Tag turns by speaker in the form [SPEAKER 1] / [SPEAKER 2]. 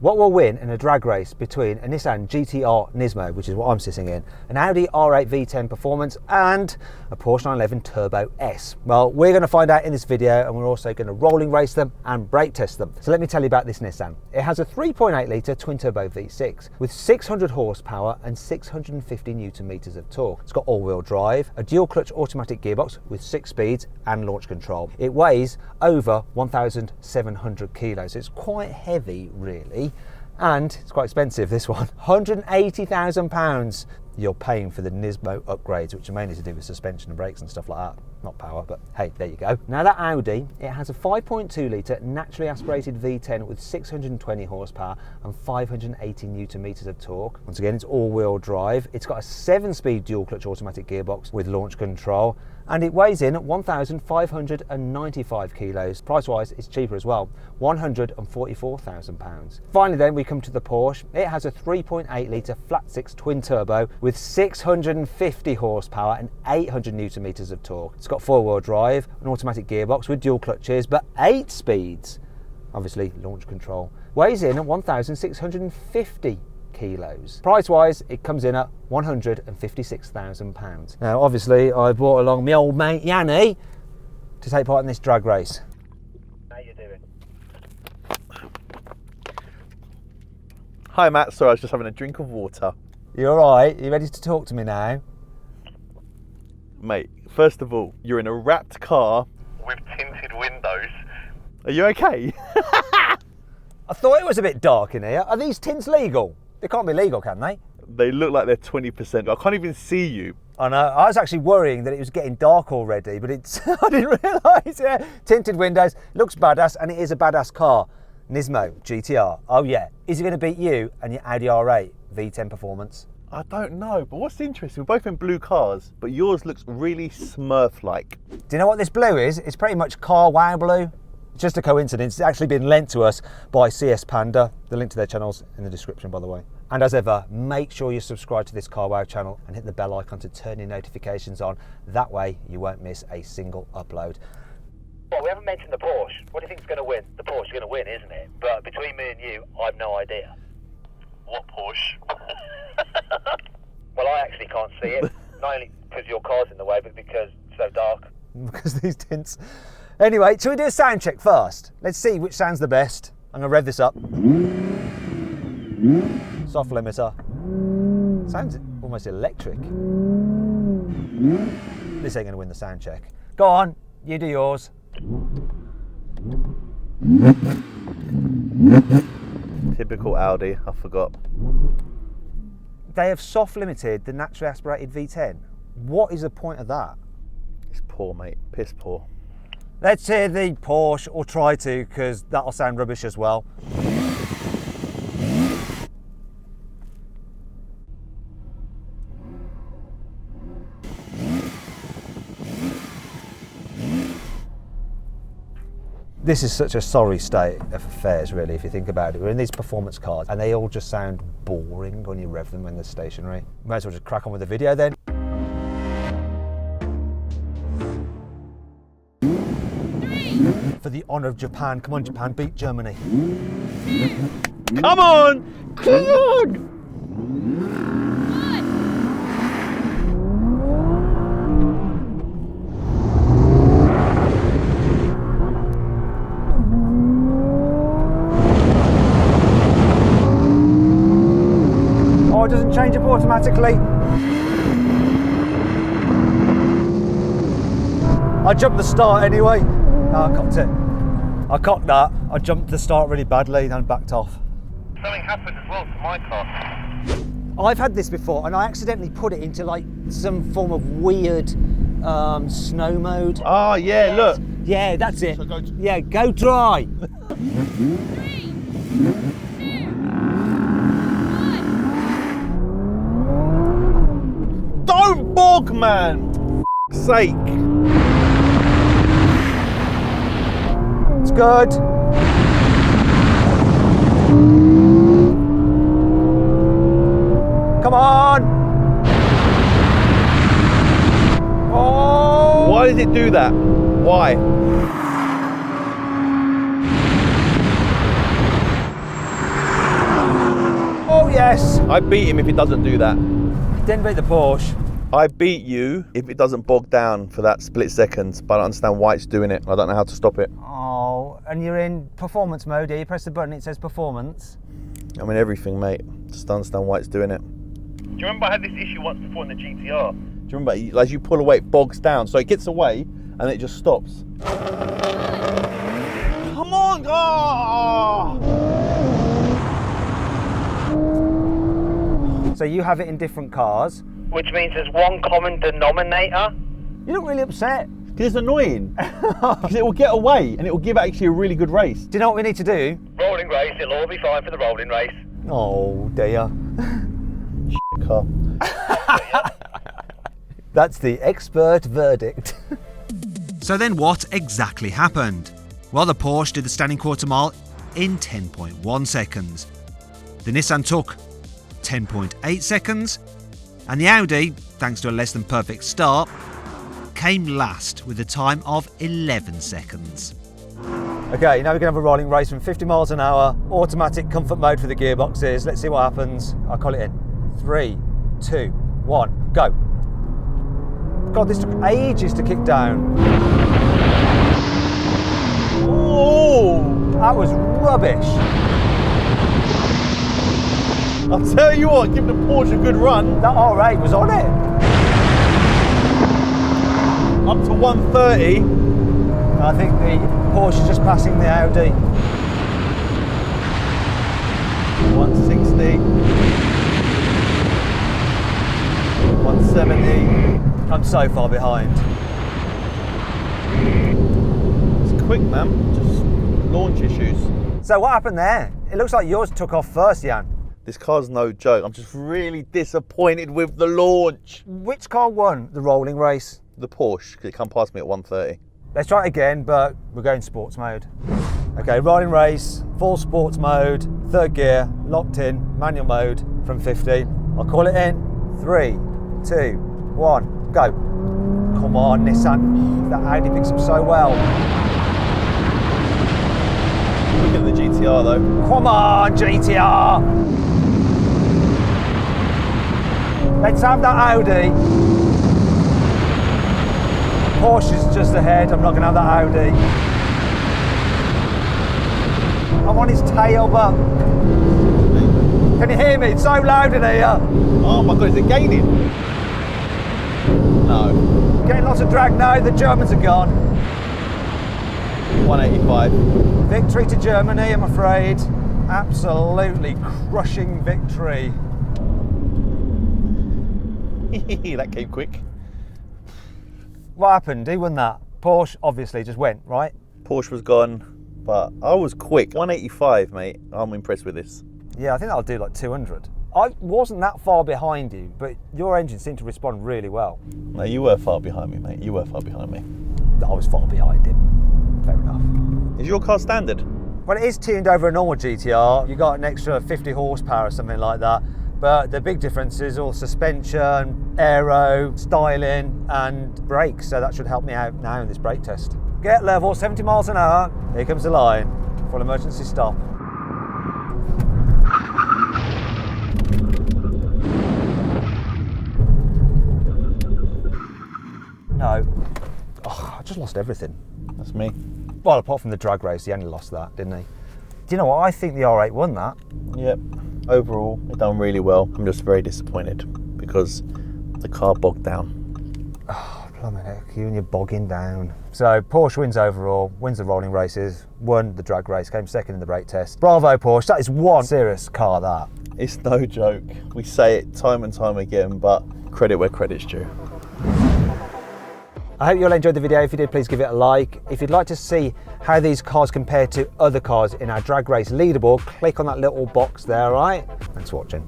[SPEAKER 1] What will win in a drag race between a Nissan GT-R NISMO, which is what I'm sitting in, an Audi R8 V10 Performance and a Porsche 911 Turbo S? Well, we're going to find out in this video, and we're also going to rolling race them and brake test them. So let me tell you about this Nissan. It has a 3.8 litre twin turbo V6 with 600 horsepower and 650 newton meters of torque. It's got all-wheel drive, a dual clutch automatic gearbox with 6 speeds and launch control. It weighs over 1,700 kilos. It's quite heavy, really. And it's quite expensive, this one. £180,000 you're paying for the NISMO upgrades, which are mainly to do with suspension and brakes and stuff like that. Not power, but hey, there you go. Now that Audi, it has a 5.2 litre naturally aspirated V10 with 620 horsepower and 580 newton meters of torque. Once again, it's all-wheel drive. It's got a 7-speed dual clutch automatic gearbox with launch control, and it weighs in at 1,595 kilos. Price-wise, it's cheaper as well, £144,000. Finally then, we come to the Porsche. It has a 3.8 litre flat-six twin turbo with 650 horsepower and 800 newton meters of torque. It's got 4-wheel drive, an automatic gearbox with dual clutches, but 8 speeds. Obviously, launch control. Weighs in at 1,650 kilos. Price-wise, it comes in at £156,000. Now, obviously, I brought along my old mate Yanni to take part in this drag race.
[SPEAKER 2] How you doing?
[SPEAKER 3] Hi Matt, sorry, I was just having a drink of water.
[SPEAKER 1] You alright? You ready to talk to me now?
[SPEAKER 3] Mate, first of all, you're in a wrapped car.
[SPEAKER 2] With tinted windows.
[SPEAKER 3] Are you okay?
[SPEAKER 1] I thought it was a bit dark in here. Are these tints legal? They can't be legal, can they?
[SPEAKER 3] They look like they're 20%. I can't even see you.
[SPEAKER 1] I know. I was actually worrying that it was getting dark already, but it's I didn't realise. Yeah, tinted windows, looks badass, and it is a badass car. NISMO GT-R. Oh yeah. Is it going to beat you and your Audi R8 V10 Performance?
[SPEAKER 3] I don't know, but what's interesting, we're both in blue cars, but yours looks really Smurf-like.
[SPEAKER 1] Do you know what this blue is? It's pretty much carwow blue. It's just a coincidence. It's actually been lent to us by CS Panda. The link to their channel's in the description, by the way. And as ever, make sure you subscribe to this carwow channel and hit the bell icon to turn your notifications on. That way you won't miss a single upload.
[SPEAKER 2] Well, we haven't mentioned the Porsche. What do you think's going to win? The Porsche's going to win, isn't it? But between me and you, I've no idea. What Porsche? Well, I actually can't see it. Not only because your car's in the way, but because it's so dark.
[SPEAKER 1] Because of these tints. Anyway, shall we do a sound check first? Let's see which sounds the best. I'm going to rev this up. Soft limiter. Sounds almost electric. This ain't going to win the sound check. Go on, you do yours.
[SPEAKER 3] Typical Audi, I forgot.
[SPEAKER 1] They have soft limited the naturally aspirated V10. What is the point of that?
[SPEAKER 3] It's poor, mate. Piss poor.
[SPEAKER 1] Let's hear the Porsche, or try to, because that'll sound rubbish as well. This is such a sorry state of affairs, really, if you think about it. We're in these performance cars, and they all just sound boring when you rev them when they're stationary. Might as well just crack on with the video then. For the honour of Japan, come on Japan, beat Germany.
[SPEAKER 3] Come on! Come on!
[SPEAKER 1] Oh, it doesn't change up automatically. I jumped the start anyway. No, I cocked it. I cocked that. I jumped the start really badly and backed off.
[SPEAKER 2] Something happened as well to my car.
[SPEAKER 1] I've had this before, and I accidentally put it into like some form of weird snow mode.
[SPEAKER 3] Oh yeah, look.
[SPEAKER 1] Yeah, that's it.
[SPEAKER 3] So
[SPEAKER 1] yeah, go dry.
[SPEAKER 4] 3, 2, 1.
[SPEAKER 3] Don't bog, man! For sake.
[SPEAKER 1] It's good. Come on. Oh.
[SPEAKER 3] Why does it do that? Why?
[SPEAKER 1] Yes!
[SPEAKER 3] I beat him if he doesn't do that.
[SPEAKER 1] Didn't beat the Porsche.
[SPEAKER 3] I beat you if it doesn't bog down for that split second, but I don't understand why it's doing it. I don't know how to stop it.
[SPEAKER 1] Oh, and you're in performance mode here. You press the button, it says performance.
[SPEAKER 3] I mean everything, mate. Just don't understand why it's doing it.
[SPEAKER 2] Do you remember I had this issue once before in the GTR?
[SPEAKER 3] Do you remember, as you pull away, it bogs down. So it gets away and it just stops. Come on! Oh!
[SPEAKER 1] So you have it in different cars.
[SPEAKER 2] Which means there's one common denominator.
[SPEAKER 1] You look really upset.
[SPEAKER 3] Because it's annoying. Because it will get away and it will give actually a really good race.
[SPEAKER 1] Do you know what we need to do?
[SPEAKER 2] Rolling race, it'll all be fine for the rolling race.
[SPEAKER 1] Oh dear.
[SPEAKER 3] Car.
[SPEAKER 1] That's the expert verdict.
[SPEAKER 5] So then what exactly happened? Well, the Porsche did the standing quarter mile in 10.1 seconds. The Nissan took 10.8 seconds. And the Audi, thanks to a less than perfect start, came last with a time of 11 seconds.
[SPEAKER 1] Okay, now we're going to have a rolling race from 50 miles an hour, automatic comfort mode for the gearboxes. Let's see what happens. I'll call it in. 3, 2, 1, go. God, this took ages to kick down. Oh, that was rubbish.
[SPEAKER 3] I'll tell you what, give the Porsche a good run.
[SPEAKER 1] That R8 was on it.
[SPEAKER 3] Up to 130.
[SPEAKER 1] I think the Porsche is just passing the Audi.
[SPEAKER 3] 160. 170.
[SPEAKER 1] I'm so far behind.
[SPEAKER 3] It's quick, man. Just launch issues.
[SPEAKER 1] So what happened there? It looks like yours took off first, Jan.
[SPEAKER 3] This car's no joke. I'm just really disappointed with the launch.
[SPEAKER 1] Which car won the rolling race?
[SPEAKER 3] The Porsche, because it come past me at 130.
[SPEAKER 1] Let's try it again, but we're going sports mode. Okay, rolling race, full sports mode, third gear, locked in, manual mode from 50. I'll call it in. 3, 2, 1, go. Come on, Nissan. That Audi picks up so well.
[SPEAKER 3] Look at the GTR though.
[SPEAKER 1] Come on, GTR. Let's have that Audi. Porsche's just ahead. I'm not going to have that Audi. I'm on his tail, but can you hear me? It's so loud in here.
[SPEAKER 3] Oh my God, is it gaining? No.
[SPEAKER 1] Getting lots of drag now. The Germans are gone.
[SPEAKER 3] 185.
[SPEAKER 1] Victory to Germany, I'm afraid. Absolutely crushing victory.
[SPEAKER 3] That came quick.
[SPEAKER 1] What happened? Who won that? Porsche obviously just went, right?
[SPEAKER 3] Porsche was gone, but I was quick. 185, mate. I'm impressed with this.
[SPEAKER 1] Yeah, I think that'll do like 200. I wasn't that far behind you, but your engine seemed to respond really well.
[SPEAKER 3] No, you were far behind me, mate. You were far behind me.
[SPEAKER 1] I was far behind him. Fair enough.
[SPEAKER 3] Is your car standard?
[SPEAKER 1] Well, it is tuned over a normal GTR. You got an extra 50 horsepower or something like that. But the big difference is all suspension, aero, styling and brakes. So that should help me out now in this brake test. Get level, 70 miles an hour. Here comes the line. Full emergency stop. No. Oh, I just lost everything.
[SPEAKER 3] That's me.
[SPEAKER 1] Well, apart from the drag race, he only lost that, didn't he? Do you know what? I think the R8 won that.
[SPEAKER 3] Yep. Overall, it done really well. I'm just very disappointed because the car bogged down.
[SPEAKER 1] Oh, blimey heck, you and you're bogging down. So Porsche wins overall, wins the rolling races, won the drag race, came second in the brake test. Bravo Porsche, that is one serious car, that.
[SPEAKER 3] It's no joke. We say it time and time again, but credit where credit's due.
[SPEAKER 1] I hope you all enjoyed the video. If you did, please give it a like. If you'd like to see how these cars compare to other cars in our drag race leaderboard, click on that little box there, all right? Thanks for watching.